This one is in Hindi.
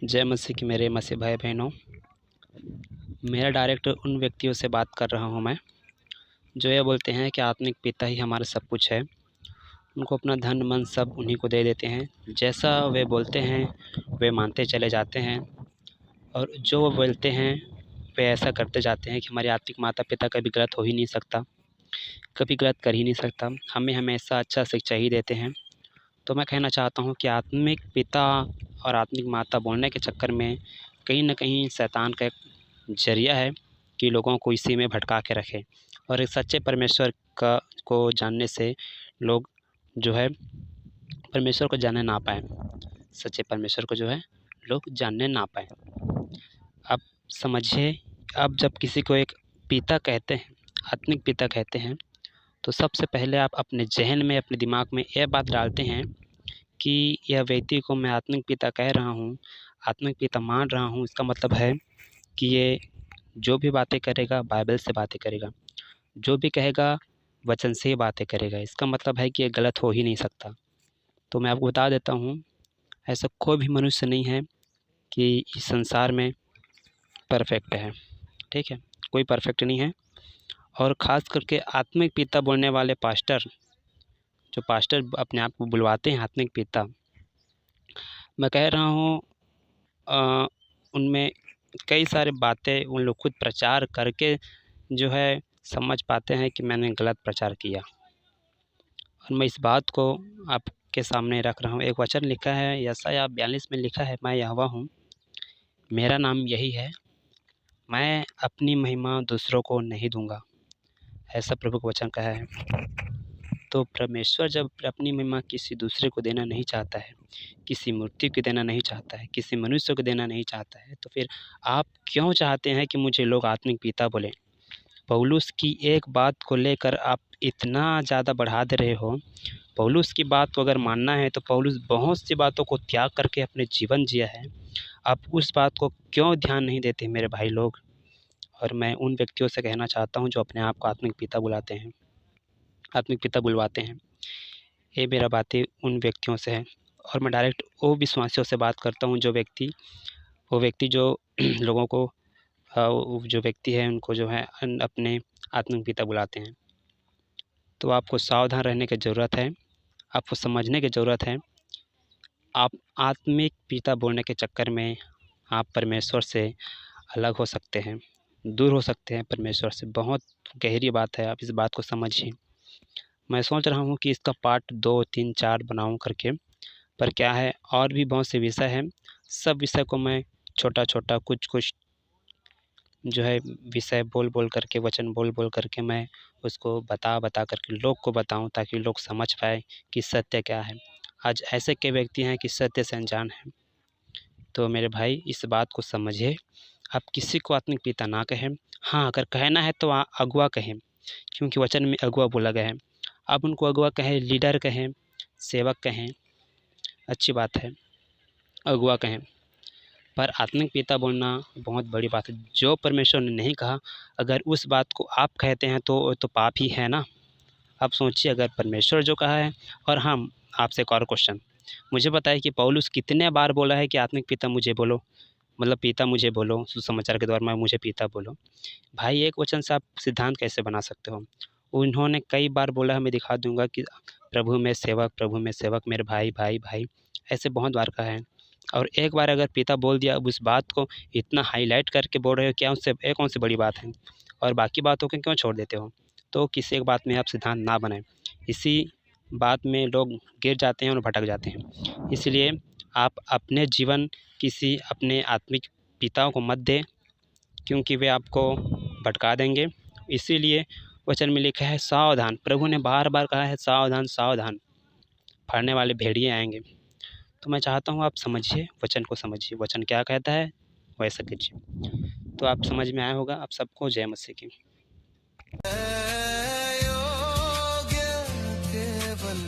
जय मसीह की मेरे मसीह भाई बहनों। मेरा डायरेक्ट उन व्यक्तियों से बात कर रहा हूँ मैं, जो ये बोलते हैं कि आत्मिक पिता ही हमारा सब कुछ है। उनको अपना धन मन सब उन्हीं को दे देते हैं। जैसा वे बोलते हैं वे मानते चले जाते हैं, और जो वो बोलते हैं वे ऐसा करते जाते हैं कि हमारे आत्मिक माता पिता कभी गलत हो ही नहीं सकता, कभी गलत कर ही नहीं सकता। हमें हमेशा अच्छा शिक्षा ही देते हैं। तो मैं कहना चाहता हूँ कि आत्मिक पिता और आत्मिक माता बोलने के चक्कर में कहीं न कहीं शैतान का एक ज़रिया है कि लोगों को इसी में भटका के रखे, और एक सच्चे परमेश्वर को जानने से लोग जो है परमेश्वर को जानने ना पाएँ। सच्चे परमेश्वर को जो है लोग जानने ना पाएँ। अब समझिए, अब जब किसी को एक पिता कहते हैं, आत्मिक पिता कहते हैं, तो सबसे पहले आप अपने ज़हन में, अपने दिमाग में यह बात डालते हैं कि यह व्यक्ति को मैं आत्मिक पिता कह रहा हूँ, आत्मिक पिता मान रहा हूँ। इसका मतलब है कि ये जो भी बातें करेगा बाइबल से बातें करेगा, जो भी कहेगा वचन से ही बातें करेगा। इसका मतलब है कि ये गलत हो ही नहीं सकता। तो मैं आपको बता देता हूँ, ऐसा कोई भी मनुष्य नहीं है कि इस संसार में परफेक्ट है, ठीक है? कोई परफेक्ट नहीं है। और ख़ास करके आत्मिक पिता बोलने वाले पास्टर, जो पास्टर अपने आप को बुलवाते हैं आत्मिक पिता, मैं कह रहा हूँ उनमें कई सारी बातें उन लोग खुद प्रचार करके जो है समझ पाते हैं कि मैंने गलत प्रचार किया। और मैं इस बात को आपके सामने रख रहा हूँ। एक वचन लिखा है यशायाह 42 में लिखा है, मैं यहोवा हूँ, मेरा नाम यही है, मैं अपनी महिमा दूसरों को नहीं दूंगा, ऐसा प्रभु का वचन कहा है। तो परमेश्वर जब अपनी महिमा किसी दूसरे को देना नहीं चाहता है, किसी मूर्ति को देना नहीं चाहता है, किसी मनुष्य को देना नहीं चाहता है, तो फिर आप क्यों चाहते हैं कि मुझे लोग आत्मिक पिता बोलें? पौलुस की एक बात को लेकर आप इतना ज़्यादा बढ़ा दे रहे हो। पौलुस की बात को अगर मानना है तो पौलुस बहुत सी बातों को त्याग करके अपने जीवन जिया है। आप उस बात को क्यों ध्यान नहीं देते मेरे भाई लोग? और मैं उन व्यक्तियों से कहना चाहता हूँ जो अपने आप को आत्मिक पिता बुलाते हैं, आत्मिक पिता बुलवाते हैं। ये मेरा बातें उन व्यक्तियों से है, और मैं डायरेक्ट वो विश्वासियों से बात करता हूँ जो व्यक्ति जो लोगों को जो व्यक्ति है उनको जो है अपने आत्मिक पिता बुलाते हैं। तो आपको सावधान रहने की ज़रूरत है, आपको समझने की ज़रूरत है। आप आत्मिक पिता बोलने के चक्कर में आप परमेश्वर से अलग हो सकते हैं, दूर हो सकते हैं परमेश्वर से। बहुत गहरी बात है, आप इस बात को समझिए। मैं सोच रहा हूँ कि इसका पार्ट 2, 3, 4 बनाऊँ करके, पर क्या है और भी बहुत से विषय हैं। सब विषय को मैं छोटा-छोटा कुछ-कुछ जो है विषय बोल-बोल करके, वचन बोल-बोल करके मैं उसको बता-बता करके लोग को बताऊँ, ताकि लोग समझ पाएँ कि सत्य क्या है। आज ऐसे के व्यक्ति हैं कि सत्य से अनजान हैं। तो मेरे भाई इस बात को समझिए, आप किसी को आत्मिक पिता ना कहें। हाँ, अगर कहना है तो अगुआ कहें, क्योंकि वचन में अगुआ बोला गया है। आप उनको अगुआ कहें, लीडर कहें, सेवक कहें, अच्छी बात है, अगुआ कहें। पर आत्मिक पिता बोलना बहुत बड़ी बात है। जो परमेश्वर ने नहीं कहा, अगर उस बात को आप कहते हैं तो पाप ही है ना। आप सोचिए, अगर परमेश्वर जो कहा है। और हम आपसे एक और क्वेश्चन, मुझे बताइए कि पौलुस कितने बार बोला है कि आत्मिक पिता मुझे बोलो, मतलब पिता मुझे बोलो, सुसमाचार के द्वारा में मुझे पिता बोलो। भाई एक वचन से आप सिद्धांत कैसे बना सकते हो? उन्होंने कई बार बोला है, मैं दिखा दूंगा कि प्रभु में सेवक, प्रभु में सेवक, मेरे भाई भाई भाई, ऐसे बहुत बार कहा है। और एक बार अगर पिता बोल दिया, अब उस बात को इतना हाईलाइट करके बोल रहे हो, क्या उससे एक कौन सी बड़ी बात है? और बाकी बातों को क्यों छोड़ देते हो? तो किसी एक बात में आप सिद्धांत ना बनाएं। इसी बात में लोग गिर जाते हैं और भटक जाते हैं। इसलिए आप अपने जीवन किसी अपने आत्मिक पिताओं को मत दें, क्योंकि वे आपको भटका देंगे। इसीलिए वचन में लिखा है सावधान, प्रभु ने बार बार कहा है सावधान सावधान, फाड़ने वाले भेड़िए आएंगे। तो मैं चाहता हूँ आप समझिए, वचन को समझिए, वचन क्या कहता है वैसा कीजिए। तो आप समझ में आया होगा। आप सबको जय मसीह की। योग्य केवल